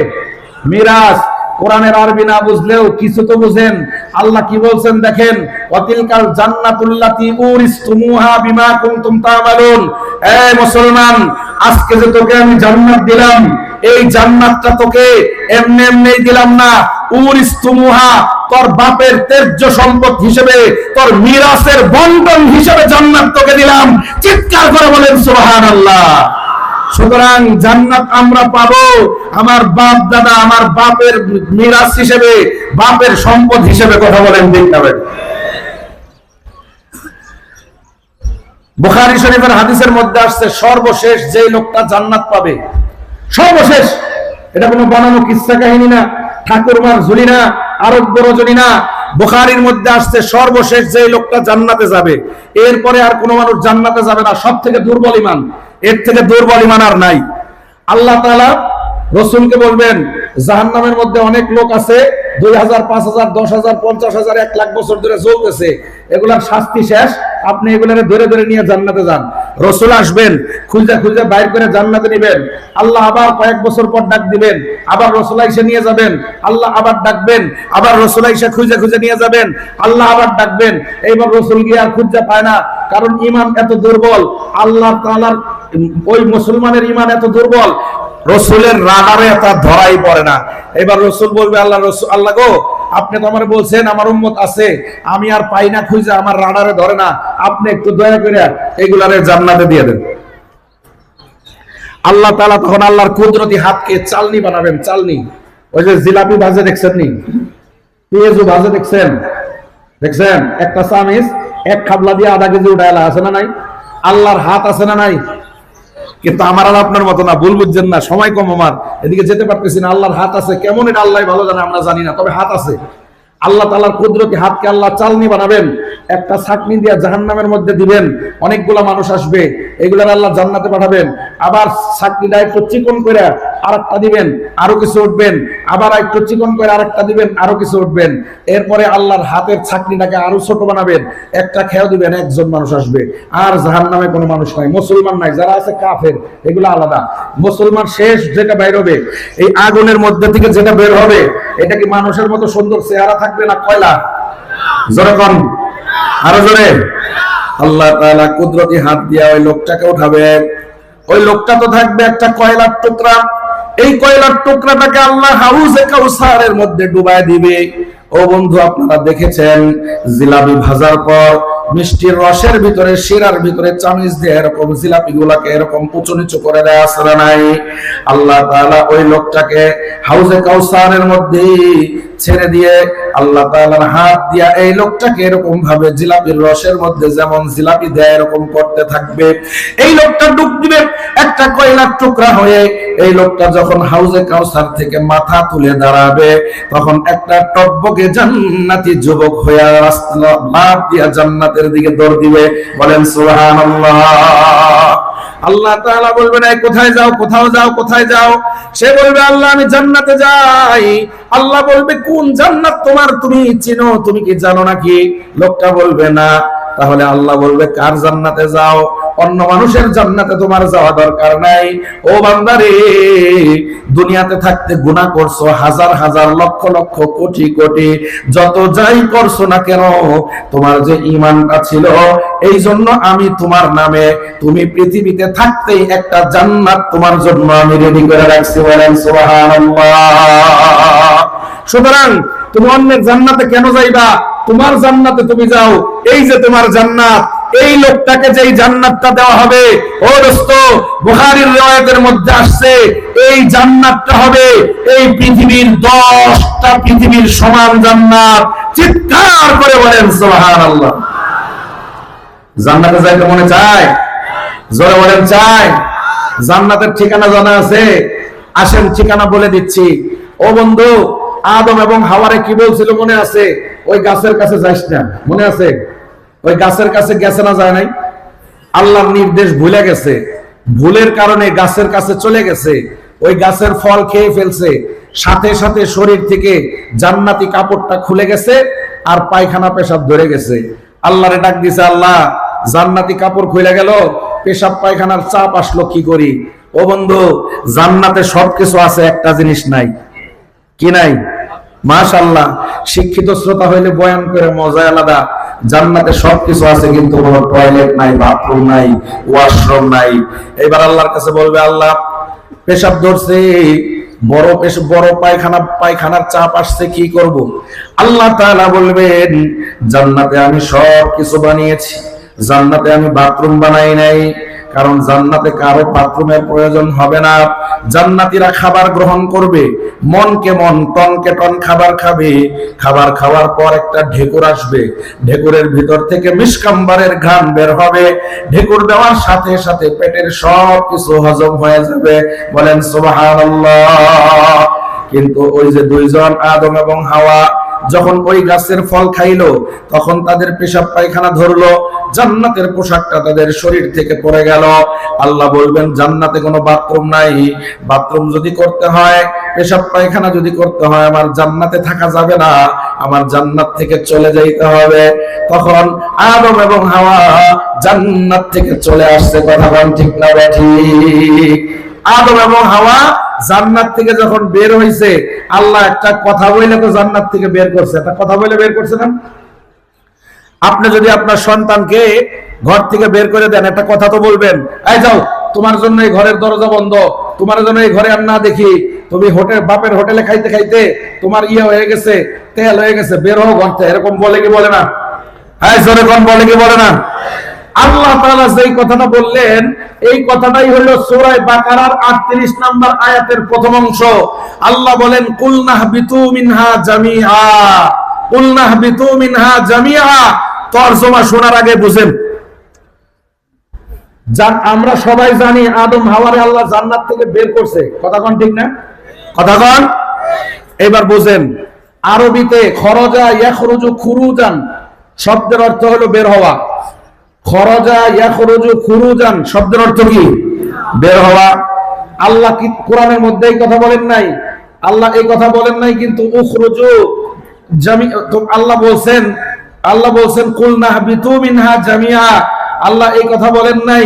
মিরাস। কোরআনের আরবি না বুঝলেও কিছু তো বুঝেন। আল্লাহ কি বলছেন দেখেন, ওয়াতিলকাল জান্নাতুল্লাতী উরিসতুমুহা বিমা কুনতুম তা'মালুন। এই মুসলমান, আজকে যে তোকে আমি জান্নাত দিলাম, এই জান্নাতটা তোকে এমনি এমনি দিলাম না। উরিসতুমুহা, তোর বাপের তেজ্য সম্পদ হিসেবে, তোর মিরাসের বন্টন হিসেবে জান্নাত তোকে দিলাম। চিৎকার করে বলেন সুবহানাল্লাহ। সুতরাং জান্নাত আমরা পাবো আমার বাপ দাদা, আমার বাপের মিরাস হিসেবে, বাপের সম্পদ হিসেবে। কথা বলেন ঠিক না? বুখারী শরীফের হাদিসের মধ্যে আসছে সর্বশেষ যে লোকটা জান্নাত পাবে, সর্বশেষ, এটা কোনো বানানো কিচ্ছা কাহিনী না, ঠাকুরমার ঝুলি না, আরব্য রজনী না। বুখারীর মধ্যে আসছে সর্বশেষ যে লোকটা জান্নাতে যাবে, এরপরে আর কোনো মানুষ জান্নাতে যাবে না। সব থেকে দুর্বল ঈমান, এর থেকে দুর্বল ঈমান আর নাই। আল্লাহ তাআলা রাসূলকে বলবেন জাহান্নামের মধ্যে অনেক লোক আছে, 2000, 5000, 10000, 50000, 1 লাখ বছর ধরে জ্বলতেছে, এগুলার শাস্তি শেষ, আপনি এগুলারে ধরে ধরে নিয়ে জান্নাতে যান। রাসূল আসবেন, খুঁজে খুঁজে বাইর করে জান্নাতে নেবেন। আল্লাহ আবার কয়েক বছর পর ডাক দিবেন, আবার রাসূল এসে নিয়ে যাবেন। আল্লাহ আবার ডাকবেন, আবার রাসূল এসে খুঁজে খুঁজে নিয়ে যাবেন। আল্লাহ আবার ডাকবেন। এইবার রাসূল গিয়ে আর খুঁজে পায় না, কারণ ঈমান এত দুর্বল। আল্লাহ তাআলার ওই মুসলমানের ঈমান এত দুর্বল, রাসূলের রাডারে তা ধরাই পড়ে না। এবার রাসূল বলবে আল্লাহ গো, আপনি তো আমারে বলছেন আমার উম্মত আছে, আমি আর পাই না খুঁজে, আমার রাডারে ধরে না, আপনি একটু দয়া করে এগুলারে জান্নাতে দিয়ে দেন। আল্লাহ তাআলা তখন আল্লাহর কুদরতি হাতকে চালনি বানাবেন। চালনি, ওই যে জিলাপি ভাজে দেখছেন নি, পেঁয়াজু ভাজে দেখছেন, দেখছেন একটা চামিচ এক খাবলা দিয়ে আধা কেজি উঠাইলা আছে না নাই? আল্লাহর হাত আছে না নাই? কিন্তু আমার আর আপনার মতো না, ভুল বুঝছেন না, সময় কম, আমার এদিকে যেতে পারতেছি না। আল্লাহর হাত আছে, কেমন এটা আল্লাহ ভালো জানে, আমরা জানি না, তবে হাত আছে। আল্লাহ তাআলার কুদরতি হাতকে আল্লাহ চালনি বানাবেন, একটা ছাকনি দিয়ে জাহান্নামের মধ্যে দিবেন, অনেকগুলা মানুষ আসবে, এগুলার আল্লাহ জান্নাতে পাঠাবেন। আবার ছাকনিটা একটু চিকন করে আরেকটা দিবেন, আরো কিছু উঠবেন, আবার একটু চিকন করে আরেকটা দিবেন, আরো কিছু উঠবেন। এরপরে আল্লাহর হাতের ছাকনিটাকে আরো ছোট বানাবেন, একটা খেয়াও দিবেন, একজন মানুষ আসবে। আর জাহান্নামে কোনো মানুষ নাই, মুসলমান নাই, যারা আছে কাফের, এগুলো আলাদা। মুসলমান শেষ যেটা বের হবে, এই আগুনের মধ্যে থেকে যেটা বের হবে, এটা কি মানুষের মতো সুন্দর চেহারা থাকবে না কয়লা? জোরে কোন, আরো জোরে। আল্লাহ তাআলা কুদরতি হাত দিয়ে ওই লোকটাকে উঠাবে। ওই লোকটা তো থাকবে একটা কয়লার টুকরা, এই কয়লার টুকরাটাকে আল্লাহ হাউজে কাউসারের মধ্যে ডুবায় দিবে। ও বন্ধু, আপনারা দেখেছেন জিলাপি ভাজার পর মিষ্টির রসের ভিতরে শিরার ভিতরে চামিচ দিয়ে এরকম জিলাপি গুলাকে এরকম উঁচু নিচু করে দেয় আসলে নাই। আল্লাহ তাআলা ওই লোকটাকে হাউজে কাউসারের মধ্যে ছেড়ে দিয়ে আল্লাহ তাআলার হাত দিয়া এই লোকটাকে এরকম ভাবে জিলাপির রসের মধ্যে যেমন জিলাপি দেয় এরকম করতে থাকবে। এই লোকটা ডুব দিবে একটা কয়লার টুকরা হয়ে। এই লোকটা যখন হাউজে কাউসার থেকে মাথা তুলে দাঁড়াবে তখন একটা টকবকে জান্নাতি যুবক হয়ে রাস্তা লাফ দিয়া জান্নাতের দিকে দৌড় দিবে। বলেন সুবহানাল্লাহ। আল্লাহ তাআলা বলবেন এই কোথায় যাও, কোথাও যাও, কোথায় যাও? সে বলবে আল্লাহ আমি জান্নাতে যাই। আল্লাহ বলবে কোন জান্নাত তোমার, তুমি চিনো, তুমি কি জানো নাকি? লোকটা বলবে না। তাহলে আল্লাহ বলবে কার জান্নাতে যাও? অন্য মানুষের জান্নাতে তোমার যাওয়া দরকার নাই। ও বান্দারে, দুনিয়াতে থাকতে গুনাহ করছো হাজার হাজার লক্ষ লক্ষ কোটি কোটি, যত যাই করছো না কেন তোমার যে ঈমানটা ছিল এই জন্য আমি তোমার নামে তুমি পৃথিবীতে থাকতেই একটা জান্নাত তোমার জন্য আমি রেডি করে রাখছি। বলেন সুবহানাল্লাহ। সুতরাং তুমি অন্যের জান্নাতে কেন যাইবা? তোমার জান্নাতে তুমি যাও। এই যে তোমার জান্নাত, এই লোকটাকে যেই জান্নাতটা দেওয়া হবে, ও দোস্ত বুখারীর riwayat-এর মধ্যে আসছে এই জান্নাতটা হবে এই পৃথিবীর 10টা পৃথিবীর সমান জান্নাত। চিৎকার করে বলেন সুবহানাল্লাহ। জান্নাতে যাইতে মনে চায়? জোরে বলেন চায়? জান্নাতের ঠিকানা জানা আছে? আসেন ঠিকানা বলে দিচ্ছি। ও বন্ধু, আদম এবং হাওয়ারে কি বলছিল মনে আছে? ওই গাছের কাছে যাইস না, মনে আছে? ওই গাছের কাছে গেছে না যায় নাই? আল্লাহর নির্দেশ ভুলে গেছে, ভুলের কারণে গাছের কাছে চলে গেছে, ওই গাছের ফল খেয়ে ফেলছে। সাথে সাথে শরীর থেকে জান্নাতি কাপড়টা খুলে গেছে আর পায়খানা পেশাব ধরে গেছে। আল্লাহরে ডাক দিছে, আল্লাহ জান্নাতি কাপড় খুলে গেল, পেশাব পায়খানার চাপ আসলো, কি করি? ও বন্ধু, জান্নাতে সবকিছু আছে, একটা জিনিস নাই। কি নাই? মাশাআল্লাহ, শিক্ষিত শ্রোতা হইলে বয়ান করে মজা আলাদা। জান্নাতে সবকিছু আছে কিন্তু কোনো টয়লেট নাই, বাথরুম নাই, ওয়াশরুম নাই। এবার আল্লাহর কাছে বলবে আল্লাহ পেশাব ধরছে, বড় পায়খানার চাপ আসছে, কি করব? আল্লাহ তাআলা বলবেন জান্নাতে আমি সবকিছু বানিয়েছি, জান্নাতে আমি বাথরুম বানাই নাই, কারণ জান্নাতে কারো বাথরুমের প্রয়োজন হবে না। জান্নাতীরা খাবার গ্রহণ করবে, মনকে মন টনকে টন খাবার খাবে। খাবার খাওয়ার পর একটা ঢেকুর আসবে, ঢেকুরের ভিতর থেকে মিশকাম্বারের ঘ্রাণ বের হবে। ঢেকুর দেওয়ার সাথে সাথে পেটের সব কিছু হজম হয়ে যাবে। বলেন সুবহানাল্লাহ। কিন্তু ওই যে দুইজন আদম এবং হাওয়া যখন ওই গাছের ফল খাইলো তখন তাদের পেশাব পায়খানা ধরলো, জান্নাতের পোশাকটা তাদের শরীর থেকে পড়ে গেল। আল্লাহ বলবেন জান্নাতে কোনো বাথরুম নাই, বাথরুম যদি করতে হয়, পেশাব পায়খানা যদি করতে হয় আমার জান্নাতে থাকা যাবে না, আমার জান্নাত থেকে চলে যাইতে হবে। তখন আদম এবং হাওয়া জান্নাত থেকে চলে আসছে। কথা বলেন ঠিক না ঠিক? আদম এবং হাওয়া জান্নাত থেকে যখন বের হইছে, আল্লাহ একটা কথা বলে তো জান্নাত থেকে বের করছে। একটা কথা বলে বের করছে না? আপনি যদি আপনার সন্তানকে ঘর থেকে বের করে দেন, একটা কথা তো বলবেন, এই যাও, তোমার জন্য এই ঘরের দরজা বন্ধ, তোমার জন্য এই ঘরে আর না দেখি, তুমি বাপের হোটেলে খাইতে খাইতে তোমার হয়ে গেছে, তেল হয়ে গেছে, বের হও ঘর থেকে। এরকম বলে কি বলে না? এই জোরে কোন বলে কি বলে না? আল্লাহ তাআলা যেই কথাটা বললেন এই কথাটাই হলো সূরা বাকারার 38 নম্বর আয়াতের প্রথম অংশ। আল্লাহ বলেন কুলনাহবিতু মিনহা জামিআ, কুলনাহবিতু মিনহা জামিআ। তরজমা শোনার আগে বুঝেন, আমরা সবাই জানি আদম হাওয়ারে আল্লাহ জান্নাত থেকে বের করছে। কথা কোন ঠিক না? কথা কোন? এবার বুঝেন, আরবিতে খরজা ইয়াখরুজু খুরুজান শব্দের অর্থ হলো বের হওয়া। খরজা ইয়াখরুজু খুরুজান শব্দের অর্থ কি? বের হওয়া। আল্লাহ কি কোরআনের মধ্যে এই কথা বলেন নাই? আল্লাহ এই কথা বলেন নাই, কিন্তু উখরুজু আল্লাহ বলছেন কুল নাহবিতু মিনহা জামিআ। আল্লাহ এই কথা বলেন নাই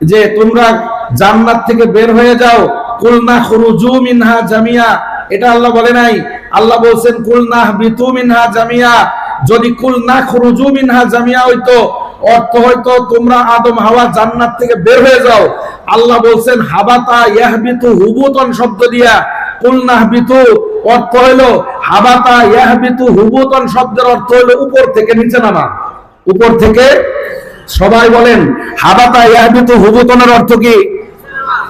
যে তোমরা জান্নাত থেকে বের হয়ে যাও, কুল নাখরুজু মিনহা জামিআ, এটা আল্লাহ বলে নাই। আল্লাহ বলছেন কুল নাহবিতু মিনহা জামিআ। যদি কুল নাখরুজু মিনহা জামিআ হইতো, অর্থ হয়তো তোমরা আদম হাওয়া জান্নাত থেকে বের হয়ে যাও। আল্লাহ বলছেন হাবাতা ইয়াহবিতু হুবুতান শব্দ দিয়া, কুল নাহবিতু অর্থ হলো হাবাতা ইয়াহবিতু হুবুতান শব্দের অর্থ হলো উপর থেকে নিচে নামা, উপর থেকে। সবাই বলেন হাবাতা ইয়াহবিতু হুবুতনের অর্থ কি?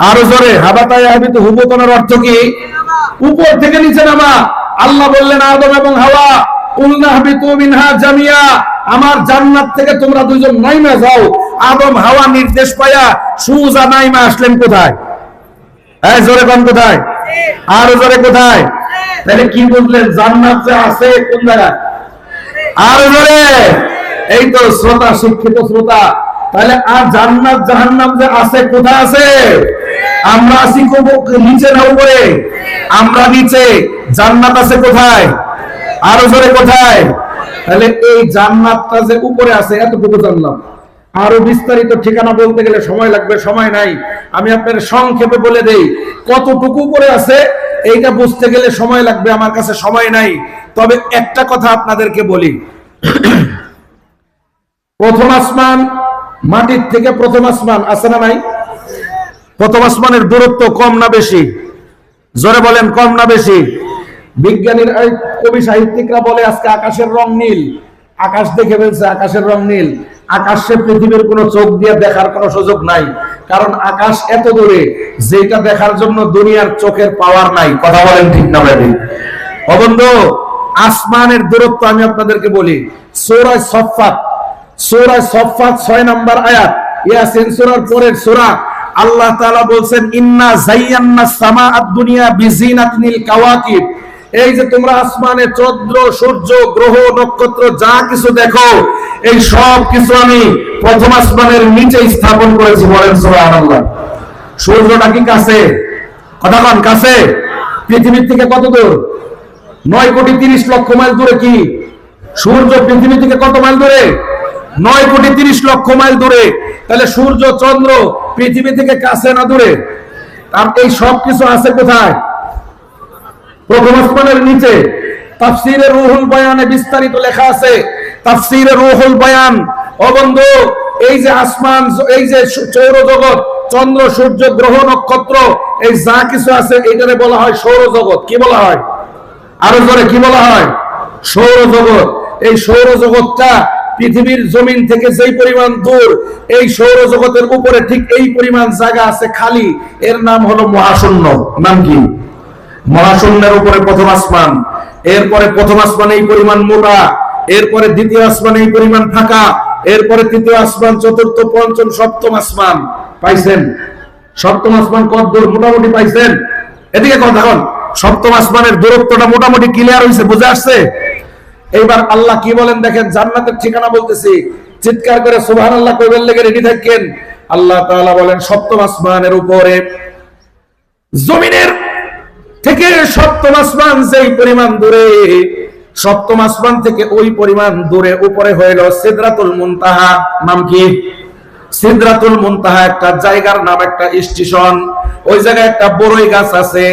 আরো জোরে, হাবাতা ইয়াহবিতু হুবুতনের অর্থ কি? উপর থেকে নিচে নামা। আল্লাহ বললেন আদম এবং হাওয়া, কুলনা হাবিতু মিনহা জামিয়া, আমার জান্নাত থেকে তোমরা দুইজন নাইমা যাও। আদম হাওয়া নির্দেশ পায়া সুজা নাইমা আসলেন কোথায়? এই জোরে কোন কোথায়? আরো জোরে কোথায়? তাহলে কি বুঝলেন জান্নাত যে আছে কোন জায়গায়? আরো জোরে। এই তো শ্রোতা, শিক্ষিত শ্রোতা, তাহলে আর জান্নাত জাহান্নাম যে আছে কোথায় আছে? আমরা আছি নিচে না উপরে? আমরা নিচে, জান্নাত আছে কোথায়? আরো জোরে কোথায়? তাহলে এই জান্নাতটা যে উপরে আছে এতটুকু জানলাম। আরো বিস্তারিত ঠিকানা বলতে গেলে সময় লাগবে, সময় নাই। আমি আপনাদের সংক্ষেপে বলে দেই কতটুকু উপরে আছে, এইটা বুঝতে গেলে সময় লাগবে, আমার কাছে সময় নাই। তবে একটা কথা আপনাদেরকে বলি, প্রথম আসমান, মাটির থেকে প্রথম আসমান আছে না নাই? প্রথম আসমানের দূরত্ব কম না বেশি? জোরে বলেন, কম না বেশি? বিজ্ঞানীর কবি সাহিত্যিকরা বলে আজকে আকাশের রং নীল। আকাশ দেখে ফেলছে আকাশের রং নীল। আকাশে পৃথিবীর কোনো চোখ দিয়ে দেখার কোনো সুযোগ নাই, কারণ আকাশ এত দূরে যেটা দেখার জন্য দুনিয়ার চোখের পাওয়ার নাই। কথা বলেন ঠিক না ভাই? ও বন্ধু, আসমানের দূরত্ব আমি আপনাদেরকে বলি। সূরা সফফাত, সূরা সফফাত 6 নম্বর আয়াত, ইয়াসিন সূরার পরের সূরা। আল্লাহ তাআলা বলছেন ইন্না যায়্যানাস সামাআদ দুনিয়া বিজিনাতিল কাওয়াকিব। এই যে তোমরা আসমানে চন্দ্র, সূর্য, গ্রহ, নক্ষত্র যা কিছু দেখো, এই সব কিছু আমি প্রথম আসমানের নিচে স্থাপন করেছি। বলেন সুবহানাল্লাহ। সূর্যটা কি কাছে? কথা বলেন, কাছে? পৃথিবীর থেকে কত দূর? 9,30,00,000 মাইল দূরে। কি সূর্য পৃথিবী থেকে কত মাইল দূরে? 9,30,00,000 মাইল দূরে। তাহলে সূর্য, চন্দ্র পৃথিবী থেকে কাছে না দূরে? আর এই সব কিছু আছে কোথায়? প্রথম আসমানের নিচে। তাফসীরে রুহুল বয়ানে বিস্তারিত লেখা আছে। তাফসীরে রুহুল বয়ান, ও বন্ধু, এই যে আসমান, এই যে সৌরজগৎ, চন্দ্র, সূর্য, গ্রহ, নক্ষত্র, এই যা কিছু আছে এটারে বলা হয় সৌরজগৎ। কি বলা হয়? আরো জোরে কি বলা হয়? সৌরজগৎ। এই সৌরজগৎটা পৃথিবীর জমিন থেকে যেই পরিমাণ দূর, এই সৌরজগতের উপরে ঠিক এই পরিমাণ জায়গা আছে খালি, এর নাম হলো মহাশূন্য। নাম কি? মহাশূন্যের উপরে প্রথম আসমান, এরপরে প্রথম আসমান এই পরিমাণ মোটা, এরপরে দ্বিতীয় আসমান এই পরিমাণ ফাঁকা, এরপরে তৃতীয় আসমান, চতুর্থ, পঞ্চম, সপ্তম আসমান। পাইছেন? সপ্তম আসমান কত দূর মোটামুটি পাইছেন? এদিকে কথা বল। সপ্তম আসমানের দূরত্বটা মোটামুটি ক্লিয়ার হয়েছে, বুঝে আসছে? এইবার আল্লাহ কি বলেন দেখেন, জান্নাতের ঠিকানা বলতেছি, চিৎকার করে সুবহানাল্লাহ কইবেন লেগে রেডি থাকেন। আল্লাহ তাআলা বলেন সপ্তম আসমানের উপরে, জমিনের থেকে সপ্তম আসমান যেই পরিমাণ দূরে, সপ্তম আসমান থেকে ওই পরিমাণ দূরে উপরে হইল সিদরাতুল মুনতাহা। নাম কি? সিদরাতুল মুনতাহা একটা জায়গার নাম, একটা স্টেশন। ওই জায়গায় একটা বড়ই গাছ আছে।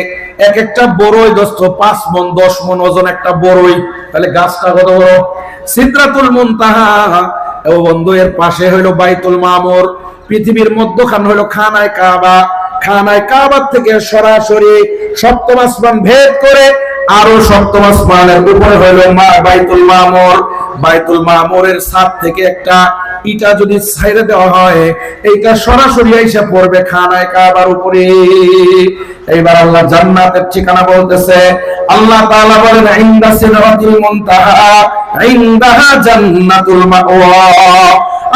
এক একটা বড়ই দোস্ত 5 মণ 10 মণ ওজন একটা বড়ই। তাহলে গাছটা কত বড়? সিদরাতুল মুনতাহা। ও বন্ধু, এর পাশে হইল বাইতুল মামুর। পৃথিবীর মধ্যখান হইল খানায়ে কাবা। খানায়ে কাবা থেকে সরাসরি সপ্তম আসমান ভেদ করে আরো সপ্তম আসমানের উপরে হইল বাইতুল মামুর। বাইতুল মামুরের ছাদ থেকে একটা ইটা যদি ছাইড়ে দেওয়া হয়, এইটা সরাসরি আইসা পড়বে খানায়ে কাবার উপরে। এইবার আল্লাহ জান্নাতের ঠিকানা বলতেছে। আল্লাহ তাআলা বলেন ইনদা সিদরাতিল মুনতাহা ইনদাহা জান্নাতুল মাওয়া।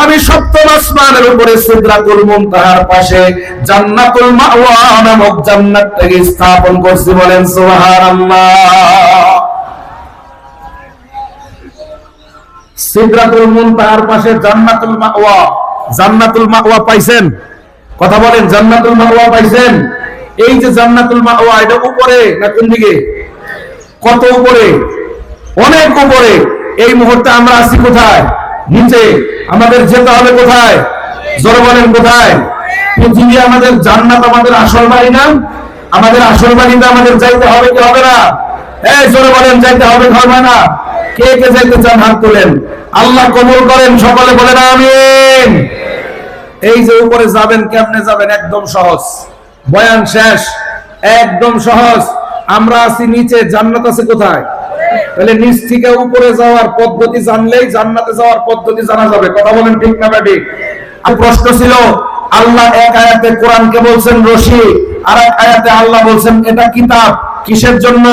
আমি সপ্তম আসমানের উপরে সিদরাতুল মুনতাহার পাশে জান্নাতুল মাওয়া নামক জান্নাতটাকে স্থাপন করছি। বলেন সুবহানাল্লাহ। সিদরাতুল মুনতাহার পাশে জান্নাতুল মাওয়া। জান্নাতুল মাওয়া পাইছেন? কথা বলেন, জান্নাতুল মাওয়া পাইছেন? এই যে জান্নাতুল মাওয়া, এটা উপরে না কোন দিকে? কত উপরে? অনেক উপরে। এই মুহূর্তে আমরা আছি কোথায়? নিচে। আমাদের যেতে হবে কোথায়? জোরে বলেন কোথায়? পৃথিবী আমাদের জান্নাত, আমাদের আসল বাড়ি না? আমাদের আসল বাড়িতে আমাদের যাইতে হবে কি হবে না? এই জোরে বলেন, যাইতে হবে কি হবে না? কে কে যাইতে চান হাত তোলেন। আল্লাহ কবুল করেন, সকলে বলেন আমিন। এই যে উপরে যাবেন, কেমনে যাবেন? একদম সহজ। বয়ান শেষ, একদম সহজ। আমরা আছি নিচে, জান্নাত আছে কোথায়? তাহলে নিচ থেকে উপরে যাওয়ার পদ্ধতি জানলেই জান্নাতে যাওয়ার পদ্ধতি জানা যাবে। কথা বলেন ঠিক না ঠিক? আর প্রশ্ন ছিল, আল্লাহ এক আয়াতে কোরআনকে বলছেন রশি, আর এক আয়াতে আল্লাহ বলছেন এটা কিতাব। কিসের জন্য?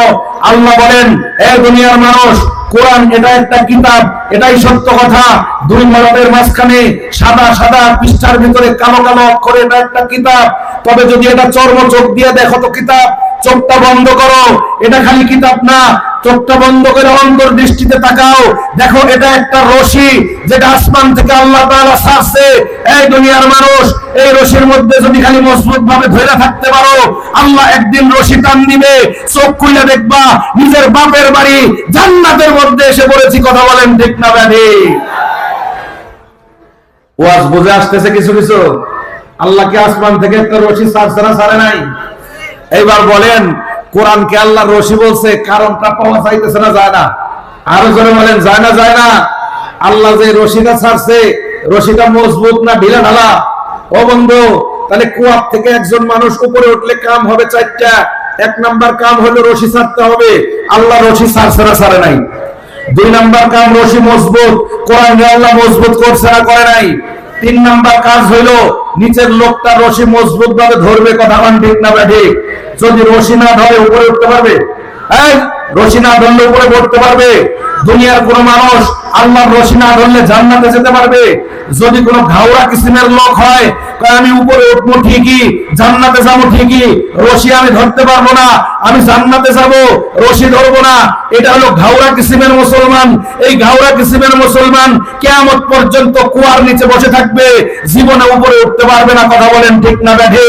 আল্লাহ বলেন, এ দুনিয়ার মানুষ, কোরআন এটা একটা কিতাব, এটাই সত্য কথা। দুই মরদের মাঝখানে সাদা সাদা পৃষ্ঠার ভিতরে কালো কালো অক্ষরে এটা একটা কিতাব। তবে যদি এটা চর্ম চোখ দিয়ে দেখো তো কিতাব, চোখটা বন্ধ করো, এটা খালি কিতাব না, চোখটা বন্ধ করে অন্তর্দৃষ্টিতে তাকাও, দেখো এটা একটা রশি যেটা আসমান থেকে আল্লাহ তাআলা ছাড়ছে। এই দুনিয়ার মানুষ, এই রশির মধ্যে যদি খালি মজবুত ভাবে ধরে থাকতে পারো, আল্লাহ একদিন রশি টান দিবে, চোখ খুলে দেখবা নিজের বাপের বাড়ি জান্নাতের মধ্যে এসে পড়েছি। কথা বলেন ঠিক না ব্যাধি? ওয়াজ বুঝে আসতেছে কিছু কিছু? আল্লাহকে আসমান থেকে একটা রশি ছাড়ে নাই। এইবার বলেন, কোরআনকে আল্লাহ রশি বলছে, কারণটা পাওয়া যাইতেছে না? যায় না? আরো জোরে বলেন, যায় না? যায় না? আল্লাহ যে রশিটা ছাড়ছে, রশিটা মজবুত না ঢিলা ঢালা? ও বন্ধু, তাহলে কুয়ার থেকে একজন মানুষ উপরে উঠলে কাম হবে চারটা। এক নাম্বার কাম হলো রশি ছাড়তে হবে, আল্লাহ রশি ছাড়ছে না ছাড়ে নাই? দুই নাম্বার কাম রশি মজবুত, কোরআনে আল্লাহ মজবুত করছে না করে নাই? তিন নাম্বার কাজ হইল নিচের লোকটা রশি মজবুত ভাবে ধরবে। কথা বলেন ঠিক না ঠিক? যদি রশি না ধরে উপরে উঠতে পারবে? রশি না ধরলে উপরে উঠতে পারবে? দুনিয়ার কোন মানুষ আল্লাহর রশি না ধরলে জান্নাতে যেতে পারবে? যদি কোন ঘাওড়া কিসিমের লোক হয়, আমি উপরে উঠবো ঠিকই, জান্নাতে যাবো ঠিকই, রশি আমি ধরতে পারবো না, আমি জান্নাতে যাব, রশি ধরবো না, এটা হলো ঘাওড়া কিসিমের মুসলমান। এই ঘাওড়া কিসিমের মুসলমান কিয়ামত পর্যন্ত কুয়ার নিচে বসে থাকবে, জীবনে উপরে উঠতে পারবে না। কথা বলেন ঠিক না ব্যাঠে?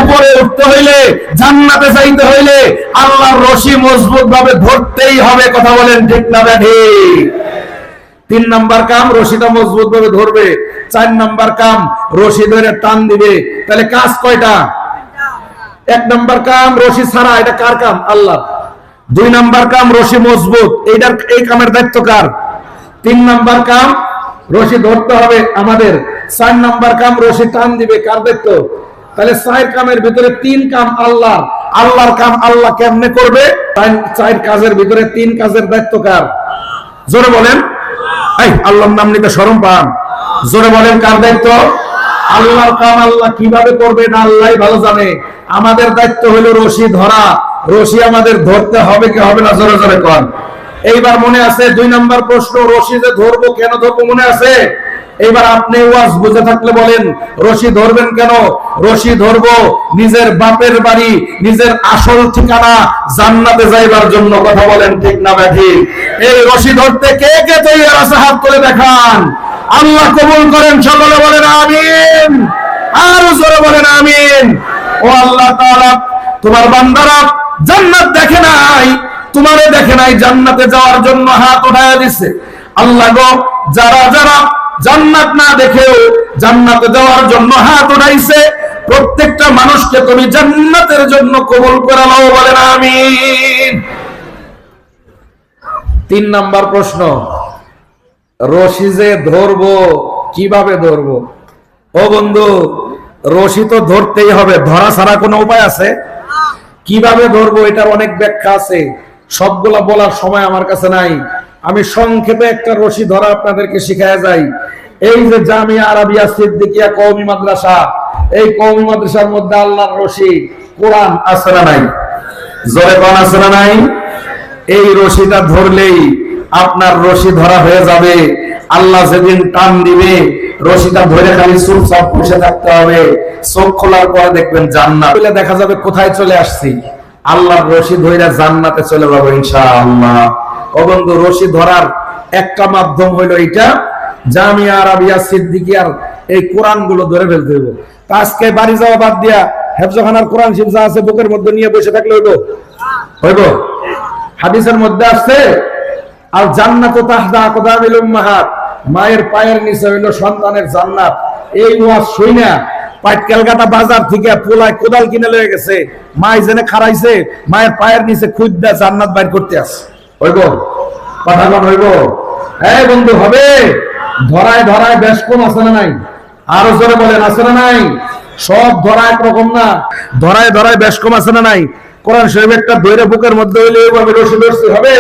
উপরে উঠতে হইলে, জান্নাতে যাইতে হইলে আল্লাহর রশি মজবুত ভাবে ধরতেই হবে। কথা বলেন ঠিক না ব্যাঠে? তিন নাম্বার কাম রশিটা মজবুত ভাবে ধরবে। চার নাম্বার কাম রশি ধরে টান দিবে। তাহলে কাজ কয়টা? এক নাম্বার কাম রশি ছাড়া, এটা কার কাম? আল্লাহ। দুই নাম্বার কাম রশি মজবুত, এইটার এই কামের দায়িত্ব কার? তিন নাম্বার কাম রশি ধরতে হবে আমাদের। চার নাম্বার কাম রশি টান দিবে, কার দায়িত্ব? তাহলে চার কামের ভিতরে তিন কাম আল্লাহ। আল্লাহর কাম আল্লাহ কেমনে করবে? চার কাজের ভিতরে তিন কাজের দায়িত্ব কার? জোরে বলেন। আল্লাহর নাম নিতে শরম পান? জোরে বলেন, কার দায়িত্ব? আল্লাহর কাম আল্লাহ কিভাবে করবে না আল্লাহই ভালো জানে। আমাদের দায়িত্ব হলো রশি ধরা। রশি আমাদের ধরতে হবে কি হবে না? জোরে জোরে কর। এইবার মনে আছে দুই নাম্বার প্রশ্ন, রশি যে ধরবো, কেন ধরবো মনে আছে? এইবার আপনি ওয়াজ বুঝে থাকলে বলেন, রশি ধরবেন কেন? রশি ধরবো নিজের বাপের বাড়ি, নিজের আসল ঠিকানা জান্নাতে যাইবার জন্য। কথা বলেন ঠিক না ঠিক? এই রশি ধরতে কে কে তৈরি আছে? হাত তুলে দেখান। আল্লাহ কবুল করেন, সকলে বলেন আমিন। আর জোরে বলেন আমিন। ও আল্লাহ তাআলা, তোমার বান্দারা জান্নাত দেখে নাই, তোমারে দেখে নাই, জান্নাতে যাওয়ার জন্য হাত উঠায়া দিছে। আল্লাহ গো, যারা যারা জান্নাত না দেখেও জান্নাতে যাওয়ার জন্য হাত উঠাইছে, প্রত্যেকটা মানুষকে তুমি জান্নাতের জন্য কবুল করে নাও। বলেন আমিন। তিন নাম্বার প্রশ্ন, রশি যে ধরবো, কিভাবে ধরবো? ও বন্ধু, রশি তো ধরতেই হবে, ধরা ছাড়া কোনো উপায় আছে? কিভাবে ধরবো এটার অনেক ব্যাখ্যা আছে, সবগুলা বলার সময় আমার কাছে নাই। আমি সংক্ষেপে একটা রশি ধরা আপনাদেরকে শিখায় যাই। এই যে জামিয়া আরাবিয়া সিদ্দিকিয়া কওমি মাদ্রাসা, এই কওমি মাদ্রাসার মধ্যে আল্লাহর রশি কোরআন আছে না নাই? জোরে কোন আছে না নাই? এই রশিটা ধরলেই আপনার রশি ধরা হয়ে যাবে। আল্লাহ যেদিন টান দিবে, রশিটা ধরে খালি চুপচাপ বসে থাকতে হবে। চোখ খোলার পরে দেখবেন জান্নাত, দেখা যাবে কোথায় চলে আসছি। আল্লাহর রশি ধরে জান্নাতে চলে যাবো ইনশাআল্লাহ। ও বন্ধু, রশি ধরার একটা মাধ্যম হইলো এটা, জামিয়া আরাবিয়া সিদ্দিকিয়ার এই কোরআন গুলো ধরে ফেলতে হইব। আজকে বাড়ি যাওয়া বাদ দিয়া হেফজখানার কোরআন শরীফ যা আছে বুকের মধ্যে নিয়ে বসে থাকলে হইব? হাদিসের মধ্যে আছে, আর জান্নাতু তাহতা আকদামিল উম্মাহাত, মায়ের পায়ের নিচে হইল সন্তানের জান্নাত। এই ওয়াজ শুইনা পাটকেলকাটা বাজার থেকে পোলায় কোদাল কিনে লয়ে গেছে, মাই জেনে খারাইছে, মায়ের পায়ের নিচে খুঁজদা জান্নাত বাইর করতে আছে। হইব? কথা বল, হইব? এই বন্ধু, হবে? ধরায় ধরায় বেশ কম আছে না নাই? আরো জোরে বলেন, আছে না নাই? সব ধরা একরকম না, ধরায় ধরায় বেশ কম আছে না নাই? কোরআন শরীফ একটা দৈরে বুকের মধ্যে হইলে এইভাবে রশি ধরতে হবে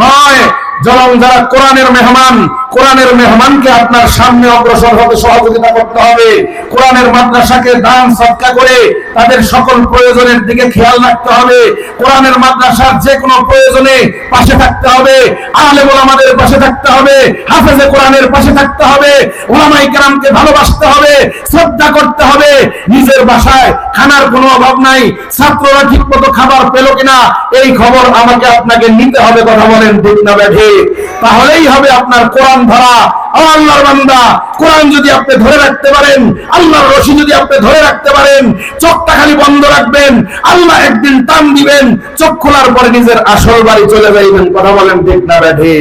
নয়। যখন যারা কোরআনের মেহমান, কোরআনের মেহমানকে আপনার সামনে অগ্রসর হতে সহযোগিতা করতে হবে। কোরআনের মাদ্রাসাকে দান সদকা করে তাদের সকল প্রয়োজনের দিকে খেয়াল রাখতে হবে। কোরআনের মাদ্রাসার যে কোনো প্রয়োজনে পাশে থাকতে হবে, আলেম ওলামাদের পাশে থাকতে হবে, হাফেজে কোরআনের পাশে থাকতে হবে, ওলামায়ে কেরামকে ভালোবাসতে হবে, শ্রদ্ধা করতে হবে। নিজের বাসায় খানার কোনো অভাব নাই, ছাত্ররা ঠিকমতো খাবার পেল কিনা এই খবর আমাকে আপনাকে নিতে হবে। কথা বলেন ঠিক না ব্যাঠে? তাহলেই হবে আপনার কোরআন ধরা। আল্লাহর বান্দা, কোরআন যদি আপনি ধরে রাখতে পারেন, আল্লাহর রশি যদি আপনি ধরে রাখতে পারেন, চোখটা খালি বন্ধ রাখবেন, আল্লাহ একদিন টান দিবেন, চোখ খোলার পরে নিজের আসল বাড়ি চলে যাইবেন। কথা বলেন ঠিক না ব্যাঠে?